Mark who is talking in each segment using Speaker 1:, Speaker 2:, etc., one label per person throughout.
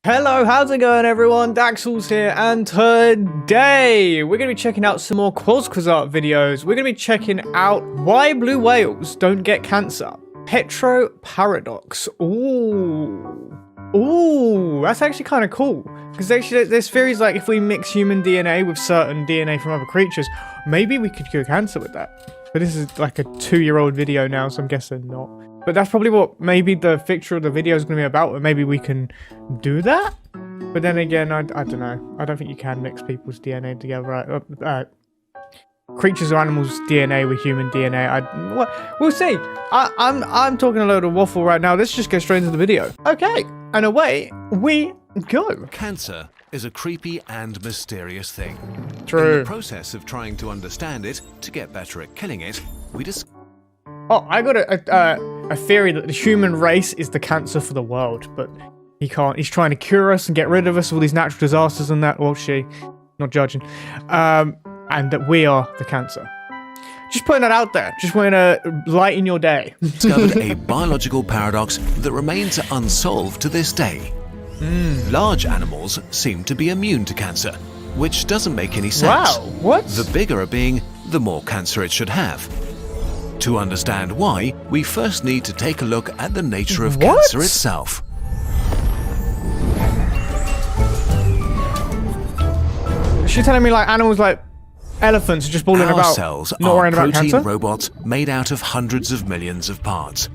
Speaker 1: Hello, how's it going everyone? Daxellz here, and today we're going to be checking out some more art videos. We're going to be checking out why blue whales don't get cancer. Peto paradox. Ooh, that's actually kind of cool. Because actually there's theories like if we mix human DNA with certain DNA from other creatures, maybe we could cure cancer with that. But this is like a 2-year-old video now, so I'm guessing not. But that's probably what maybe the picture of the video is going to be about, or maybe we can do that? But then again, I don't know. I don't think you can mix people's DNA together, right? Creatures or animals' DNA with human DNA. We'll see. I'm talking a load of waffle right now. Let's just get straight into the video. Okay, and away we go.
Speaker 2: Cancer is a creepy and mysterious thing.
Speaker 1: True.
Speaker 2: In the process of trying to understand it, to get better at killing it, we just...
Speaker 1: Oh, I got a theory that the human race is the cancer for the world, but he can't. He's trying to cure us and get rid of us, all these natural disasters and that. Well, she, not judging. And that we are the cancer. Just putting that out there. Just want to lighten your day.
Speaker 2: discovered a biological paradox that remains unsolved to this day. Large animals seem to be immune to cancer, which doesn't make any sense.
Speaker 1: Wow, what?
Speaker 2: The bigger a being, the more cancer it should have. To understand why, we first need to take a look at the nature of cancer itself.
Speaker 1: She's telling me like animals like elephants are just balling about,
Speaker 2: Our cells
Speaker 1: not
Speaker 2: are
Speaker 1: worrying about
Speaker 2: protein
Speaker 1: cancer?
Speaker 2: robots made out of hundreds of millions of parts.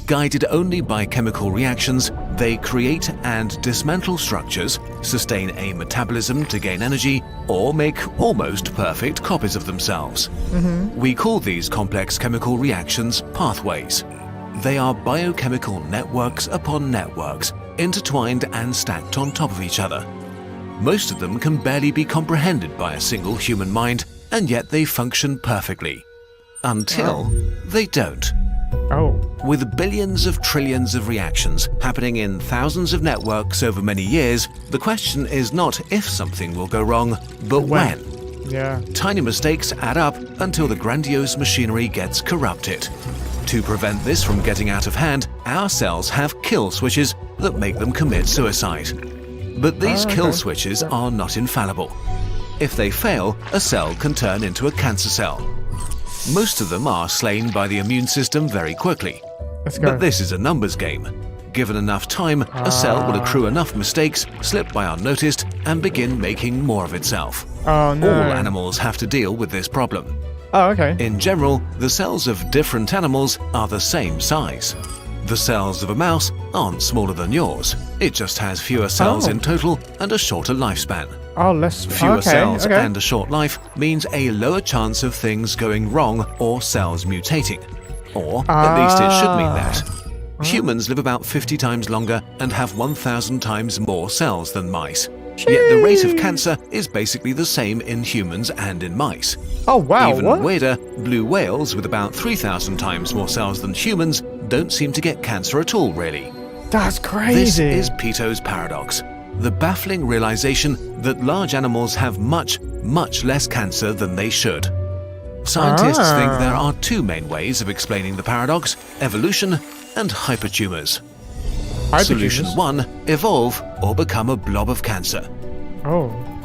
Speaker 2: Guided only by chemical reactions, they create and dismantle structures, sustain a metabolism to gain energy, or make almost perfect copies of themselves. We call these complex chemical reactions pathways. They are biochemical networks upon networks, intertwined and stacked on top of each other. Most of them can barely be comprehended by a single human mind, and yet they function perfectly. Until they don't. With billions of trillions of reactions happening in thousands of networks over many years, the question is not if something will go wrong, but when.
Speaker 1: Yeah.
Speaker 2: Tiny mistakes add up until the grandiose machinery gets corrupted. To prevent this from getting out of hand, our cells have kill switches that make them commit suicide. But these kill switches are not infallible. If they fail, a cell can turn into a cancer cell. Most of them are slain by the immune system very quickly.
Speaker 1: Let's go.
Speaker 2: But this is a numbers game. Given enough time, a cell will accrue enough mistakes, slip by unnoticed, and begin making more of itself.
Speaker 1: Oh no.
Speaker 2: All animals have to deal with this problem.
Speaker 1: Oh, okay.
Speaker 2: In general, the cells of different animals are the same size. The cells of a mouse aren't smaller than yours. It just has fewer cells in total and a shorter lifespan.
Speaker 1: Oh, less.
Speaker 2: Fewer cells and a short life means a lower chance of things going wrong or cells mutating. Or at least it should mean that. Humans live about 50 times longer and have 1,000 times more cells than mice. Yet the rate of cancer is basically the same in humans and in mice.
Speaker 1: Oh wow,
Speaker 2: Even weirder, blue whales with about 3,000 times more cells than humans don't seem to get cancer at all, really.
Speaker 1: That's crazy.
Speaker 2: This is Peto's paradox, the baffling realization that large animals have much, much less cancer than they should. Scientists think there are two main ways of explaining the paradox: evolution and hypertumours. Solution 1, evolve or become a blob of cancer.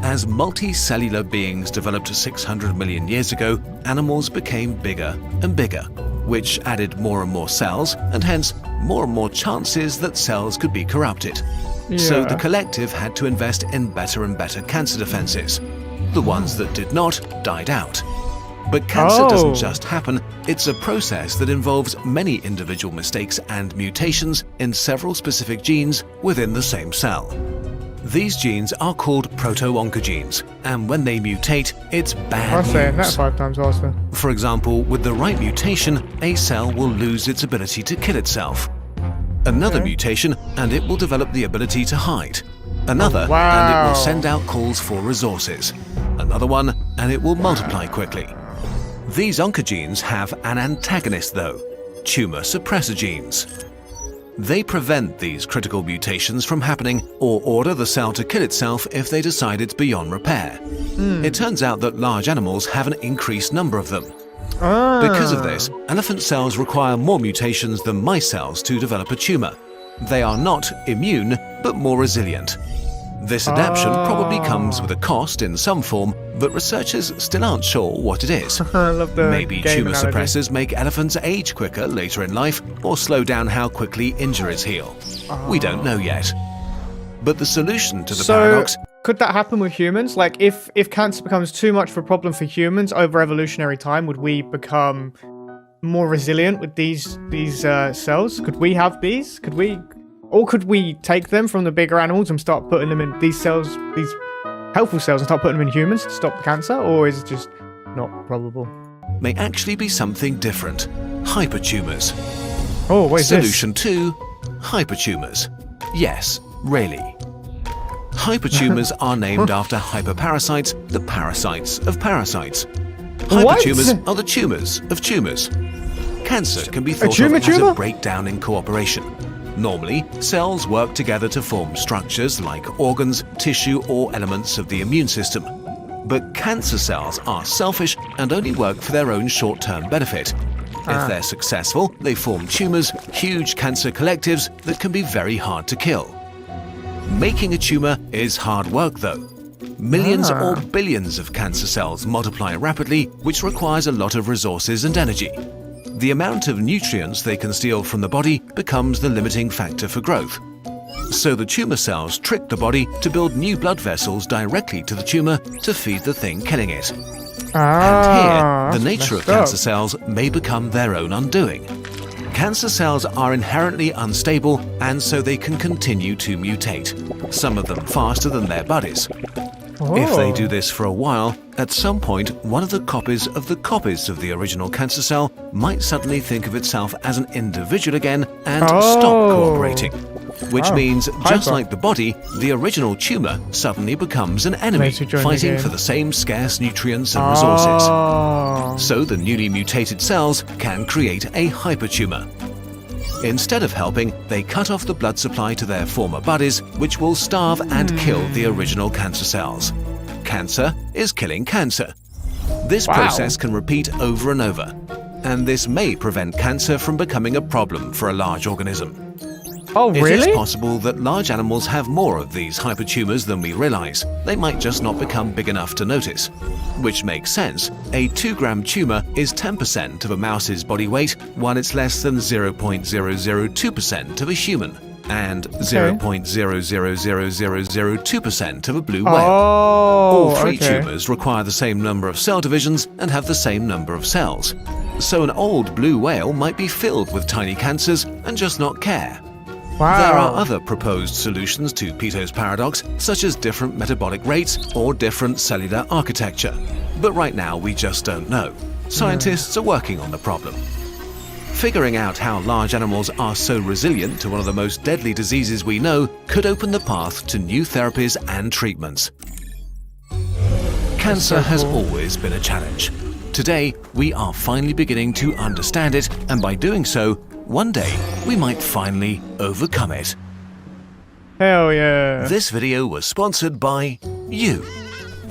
Speaker 2: As multicellular beings developed 600 million years ago, animals became bigger and bigger, which added more and more cells, and hence more and more chances that cells could be corrupted. So the collective had to invest in better and better cancer defenses. The ones that did not died out. But cancer doesn't just happen, it's a process that involves many individual mistakes and mutations in several specific genes within the same cell. These genes are called proto-oncogenes, and when they mutate, it's bad news.
Speaker 1: I was saying that 5 times faster.
Speaker 2: For example, with the right mutation, a cell will lose its ability to kill itself. Another mutation, and it will develop the ability to hide. Another, and it will send out calls for resources. Another one, and it will multiply quickly. These oncogenes have an antagonist though, tumor suppressor genes. They prevent these critical mutations from happening or order the cell to kill itself if they decide it's beyond repair. It turns out that large animals have an increased number of them. Because of this, elephant cells require more mutations than mice cells to develop a tumor. They are not immune, but more resilient. This adaptation probably comes with a cost in some form, but researchers still aren't sure what it is.
Speaker 1: I love the
Speaker 2: Maybe
Speaker 1: game
Speaker 2: tumour
Speaker 1: analogy.
Speaker 2: suppressors make elephants age quicker later in life, or slow down how quickly injuries heal. We don't know yet. But the solution to the paradox...
Speaker 1: Could that happen with humans? Like, if cancer becomes too much of a problem for humans over evolutionary time, would we become more resilient with these cells? Could we have these? Could we take them from the bigger animals and start putting them in these cells, these helpful cells, and start putting them in humans to stop the cancer? Or is it just not probable?
Speaker 2: may actually be something different. Hypertumours.
Speaker 1: Oh, what is
Speaker 2: Solution 2. Hypertumours. Yes, really. Hypertumours are named after hyperparasites, the parasites of parasites. Hypertumours are the tumours of tumours. Cancer can be thought of as a breakdown in cooperation. Normally, cells work together to form structures like organs, tissue, or elements of the immune system. But cancer cells are selfish and only work for their own short-term benefit. If they're successful, they form tumours, huge cancer collectives that can be very hard to kill. Making a tumour is hard work though. Millions or billions of cancer cells multiply rapidly, which requires a lot of resources and energy. The amount of nutrients they can steal from the body becomes the limiting factor for growth. So the tumour cells trick the body to build new blood vessels directly to the tumour to feed the thing killing it. And here, the nature of cancer cells may become their own undoing. Cancer cells are inherently unstable, and so they can continue to mutate, some of them faster than their buddies. If they do this for a while, at some point, one of the copies of the original cancer cell might suddenly think of itself as an individual again and stop cooperating. Which means, just like the body, the original tumour suddenly becomes an enemy, fighting for the same scarce nutrients and resources. So the newly mutated cells can create a hypertumour. Instead of helping, they cut off the blood supply to their former buddies, which will starve and kill the original cancer cells. Cancer is killing cancer. This process can repeat over and over, and this may prevent cancer from becoming a problem for a large organism.
Speaker 1: Oh, really?
Speaker 2: It is possible that large animals have more of these hypertumours than we realise. They might just not become big enough to notice. Which makes sense. A 2-gram tumour is 10% of a mouse's body weight, while it's less than 0.0002% of a human, and 0.000002% of a blue whale. All three tumours require the same number of cell divisions and have the same number of cells. So an old blue whale might be filled with tiny cancers and just not care. There are other proposed solutions to Peto's paradox, such as different metabolic rates or different cellular architecture. But right now we just don't know. Scientists are working on the problem. Figuring out how large animals are so resilient to one of the most deadly diseases we know could open the path to new therapies and treatments. Cancer has always been a challenge. Today, we are finally beginning to understand it, and by doing so, one day, we might finally overcome it.
Speaker 1: Hell yeah.
Speaker 2: This video was sponsored by you.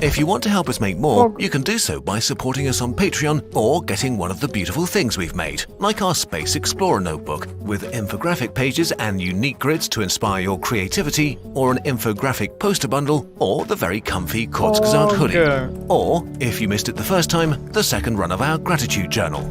Speaker 2: If you want to help us make more, you can do so by supporting us on Patreon or getting one of the beautiful things we've made, like our Space Explorer notebook with infographic pages and unique grids to inspire your creativity, or an infographic poster bundle, or the very comfy Kurzgesagt hoodie. Or, if you missed it the first time, the second run of our gratitude journal.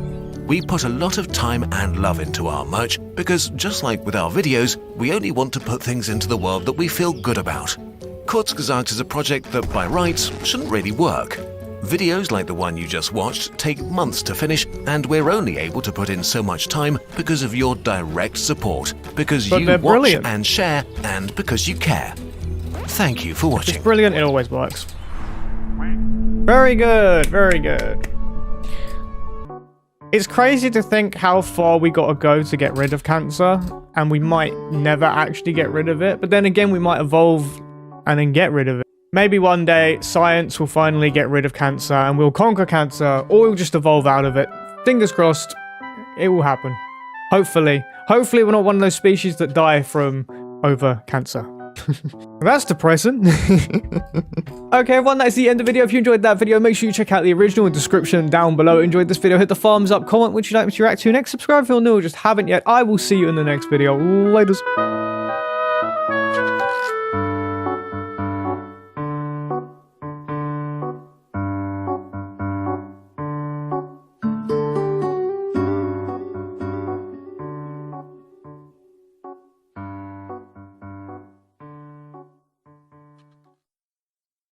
Speaker 2: We put a lot of time and love into our merch because, just like with our videos, we only want to put things into the world that we feel good about. Kurzgesagt is a project that, by rights, shouldn't really work. Videos like the one you just watched take months to finish, and we're only able to put in so much time because of your direct support, because you watch and share, and because you care. Thank you for watching.
Speaker 1: It's brilliant, it always works. Very good, very good. It's crazy to think how far we gotta go to get rid of cancer, and we might never actually get rid of it, but then again we might evolve and then get rid of it. Maybe one day science will finally get rid of cancer and we'll conquer cancer, or we'll just evolve out of it. Fingers crossed, it will happen. Hopefully. Hopefully we're not one of those species that die from over cancer. That's depressing. Okay, everyone, that is the end of the video. If you enjoyed that video, make sure you check out the original in the description down below. Enjoyed this video, hit the thumbs up, comment what you'd like me to react to next, subscribe if you're new or just haven't yet. I will see you in the next video. Laters.